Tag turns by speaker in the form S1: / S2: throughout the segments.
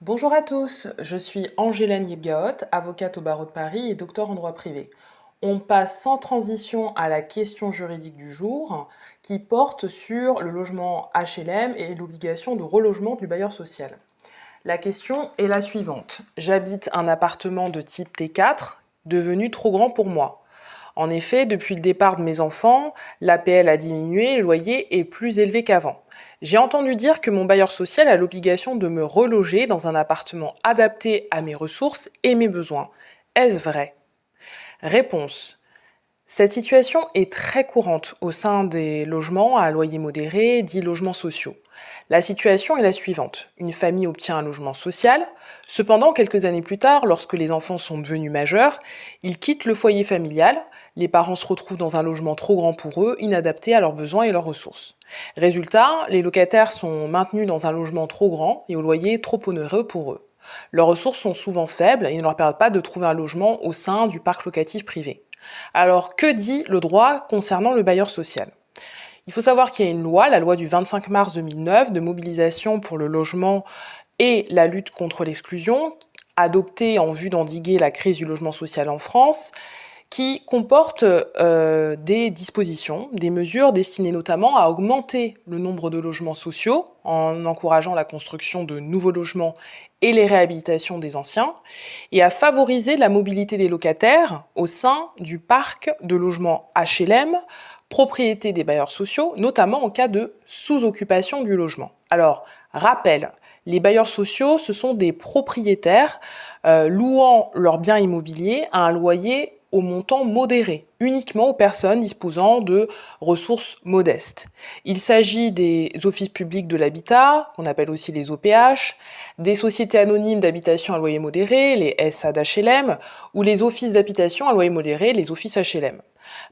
S1: Bonjour à tous, je suis Angélane Yebgaot, avocate au barreau de Paris et docteur en droit privé. On passe sans transition à la question juridique du jour qui porte sur le logement HLM et l'obligation de relogement du bailleur social. La question est la suivante. J'habite un appartement de type T4 devenu trop grand pour moi. En effet, depuis le départ de mes enfants, l'APL a diminué, le loyer est plus élevé qu'avant. J'ai entendu dire que mon bailleur social a l'obligation de me reloger dans un appartement adapté à mes ressources et mes besoins. Est-ce vrai? Réponse. Cette situation est très courante au sein des logements à loyer modéré, dits logements sociaux. La situation est la suivante. Une famille obtient un logement social. Cependant, quelques années plus tard, lorsque les enfants sont devenus majeurs, ils quittent le foyer familial. Les parents se retrouvent dans un logement trop grand pour eux, inadapté à leurs besoins et leurs ressources. Résultat, les locataires sont maintenus dans un logement trop grand et au loyer trop onéreux pour eux. Leurs ressources sont souvent faibles et ne leur permettent pas de trouver un logement au sein du parc locatif privé. Alors, que dit le droit concernant le bailleur social? Il faut savoir qu'il y a une loi, la loi du 25 mars 2009 de mobilisation pour le logement et la lutte contre l'exclusion, adoptée en vue d'endiguer la crise du logement social en France, qui comporte des dispositions, des mesures destinées notamment à augmenter le nombre de logements sociaux en encourageant la construction de nouveaux logements et les réhabilitations des anciens, et à favoriser la mobilité des locataires au sein du parc de logements HLM, propriété des bailleurs sociaux, notamment en cas de sous-occupation du logement. Alors, rappel, les bailleurs sociaux, ce sont des propriétaires louant leurs biens immobiliers à un loyer au montant modéré, uniquement aux personnes disposant de ressources modestes. Il s'agit des offices publics de l'habitat, qu'on appelle aussi les OPH, des sociétés anonymes d'habitation à loyer modéré, les SA d'HLM, ou les offices d'habitation à loyer modéré, les offices HLM.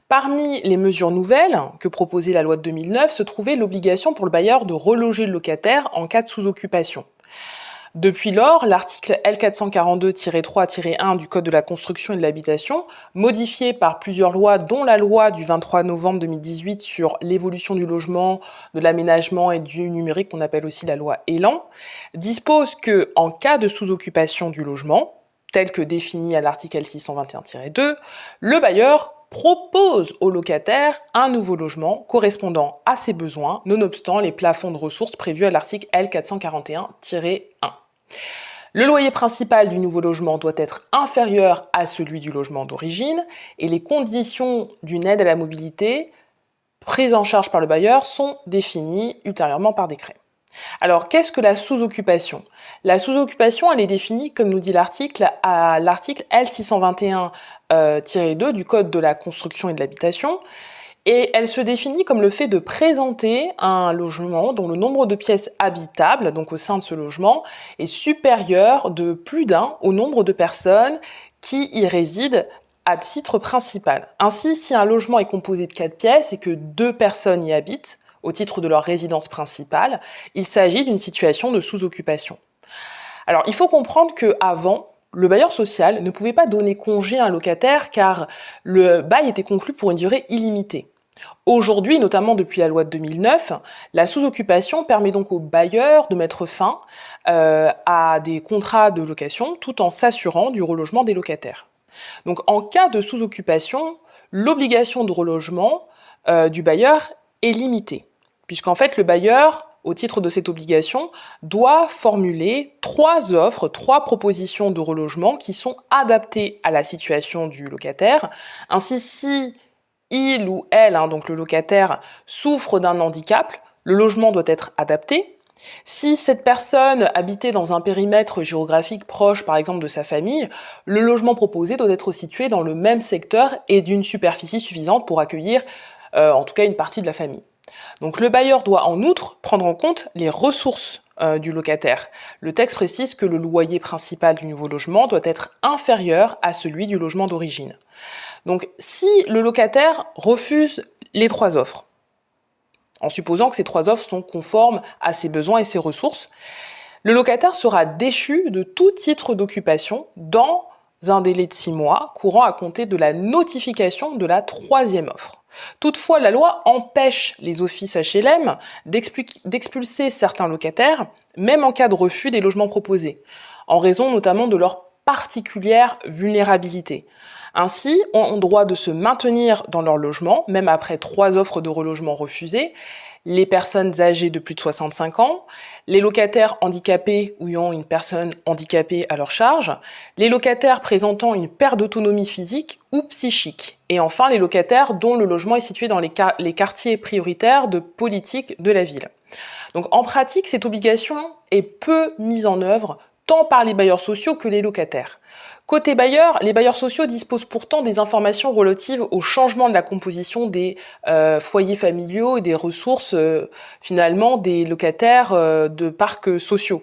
S1: Parmi les mesures nouvelles que proposait la loi de 2009 se trouvait l'obligation pour le bailleur de reloger le locataire en cas de sous-occupation. Depuis lors, l'article L442-3-1 du Code de la construction et de l'habitation, modifié par plusieurs lois, dont la loi du 23 novembre 2018 sur l'évolution du logement, de l'aménagement et du numérique, qu'on appelle aussi la loi Elan, dispose que, en cas de sous-occupation du logement, tel que défini à l'article L621-2, le bailleur propose au locataire un nouveau logement correspondant à ses besoins, nonobstant les plafonds de ressources prévus à l'article L441-1. Le loyer principal du nouveau logement doit être inférieur à celui du logement d'origine et les conditions d'une aide à la mobilité prises en charge par le bailleur sont définies ultérieurement par décret. Alors, qu'est-ce que la sous-occupation? La sous-occupation, elle est définie, comme nous dit l'article, à l'article L621-2 du Code de la construction et de l'habitation, et elle se définit comme le fait de présenter un logement dont le nombre de pièces habitables, donc au sein de ce logement, est supérieur de plus d'un au nombre de personnes qui y résident à titre principal. Ainsi, si un logement est composé de 4 pièces et que 2 personnes y habitent, au titre de leur résidence principale, il s'agit d'une situation de sous-occupation. Alors, il faut comprendre qu'avant, le bailleur social ne pouvait pas donner congé à un locataire car le bail était conclu pour une durée illimitée. Aujourd'hui, notamment depuis la loi de 2009, la sous-occupation permet donc aux bailleurs de mettre fin à des contrats de location tout en s'assurant du relogement des locataires. Donc en cas de sous-occupation, l'obligation de relogement du bailleur est limitée, puisqu'en fait le bailleur, au titre de cette obligation, doit formuler 3 offres, 3 propositions de relogement qui sont adaptées à la situation du locataire. Ainsi, si il ou elle, donc le locataire, souffre d'un handicap, le logement doit être adapté. Si cette personne habitait dans un périmètre géographique proche, par exemple, de sa famille, le logement proposé doit être situé dans le même secteur et d'une superficie suffisante pour accueillir, en tout cas, une partie de la famille. Donc le bailleur doit en outre prendre en compte les ressources du locataire. Le texte précise que le loyer principal du nouveau logement doit être inférieur à celui du logement d'origine. Donc si le locataire refuse les 3 offres, en supposant que ces 3 offres sont conformes à ses besoins et ses ressources, le locataire sera déchu de tout titre d'occupation dans un délai de 6 mois courant à compter de la notification de la troisième offre. Toutefois, la loi empêche les offices HLM d'expulser certains locataires, même en cas de refus des logements proposés, en raison notamment de leur particulière vulnérabilité. Ainsi, ont droit de se maintenir dans leur logement, même après 3 offres de relogement refusées, les personnes âgées de plus de 65 ans, les locataires handicapés ou ayant une personne handicapée à leur charge, les locataires présentant une perte d'autonomie physique ou psychique, et enfin les locataires dont le logement est situé dans les quartiers prioritaires de politique de la ville. Donc en pratique, cette obligation est peu mise en œuvre tant par les bailleurs sociaux que les locataires. Côté bailleurs, les bailleurs sociaux disposent pourtant des informations relatives au changement de la composition des foyers familiaux et des ressources finalement des locataires de parcs sociaux.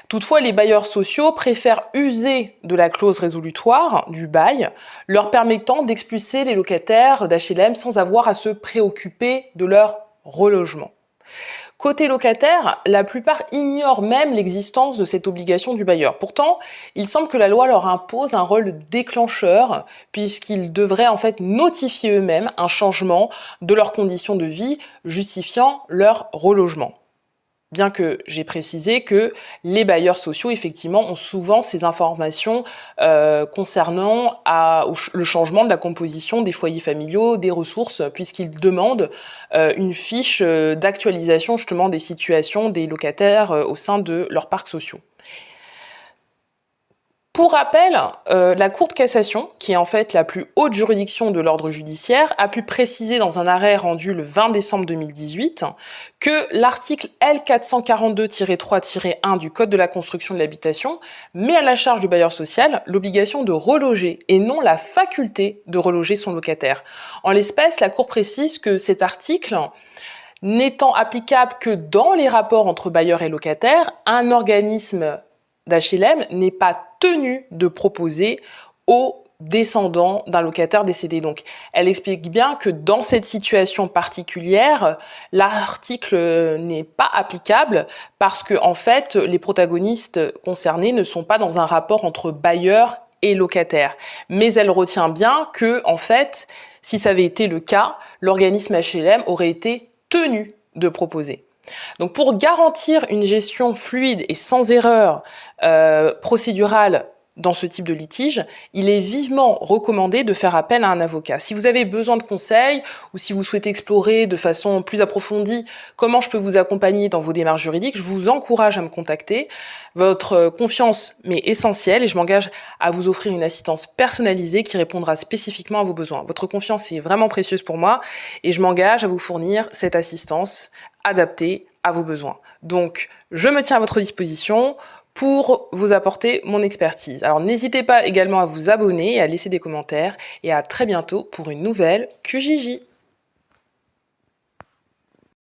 S1: Toutefois, les bailleurs sociaux préfèrent user de la clause résolutoire du bail, leur permettant d'expulser les locataires d'HLM sans avoir à se préoccuper de leur relogement. Côté locataire, la plupart ignorent même l'existence de cette obligation du bailleur. Pourtant, il semble que la loi leur impose un rôle déclencheur, puisqu'ils devraient en fait notifier eux-mêmes un changement de leurs conditions de vie justifiant leur relogement. Bien que j'ai précisé que les bailleurs sociaux, effectivement, ont souvent ces informations concernant le changement de la composition des foyers familiaux, des ressources, puisqu'ils demandent une fiche d'actualisation justement des situations des locataires au sein de leurs parcs sociaux. Pour rappel, la Cour de cassation, qui est en fait la plus haute juridiction de l'ordre judiciaire, a pu préciser dans un arrêt rendu le 20 décembre 2018 que l'article L442-3-1 du Code de la construction de l'habitation met à la charge du bailleur social l'obligation de reloger et non la faculté de reloger son locataire. En l'espèce, la Cour précise que cet article n'étant applicable que dans les rapports entre bailleurs et locataires, un organisme d'HLM n'est pas tenu de proposer aux descendants d'un locataire décédé. Donc, elle explique bien que dans cette situation particulière, l'article n'est pas applicable parce que, en fait, les protagonistes concernés ne sont pas dans un rapport entre bailleurs et locataires. Mais elle retient bien que, en fait, si ça avait été le cas, l'organisme HLM aurait été tenu de proposer. Donc pour garantir une gestion fluide et sans erreur procédurale dans ce type de litige, il est vivement recommandé de faire appel à un avocat. Si vous avez besoin de conseils ou si vous souhaitez explorer de façon plus approfondie comment je peux vous accompagner dans vos démarches juridiques, je vous encourage à me contacter. Votre confiance m'est essentielle et je m'engage à vous offrir une assistance personnalisée qui répondra spécifiquement à vos besoins. Votre confiance est vraiment précieuse pour moi et je m'engage à vous fournir cette assistance adaptée à vos besoins. Donc, je me tiens à votre disposition pour vous apporter mon expertise. Alors n'hésitez pas également à vous abonner et à laisser des commentaires et à très bientôt pour une nouvelle QJJ.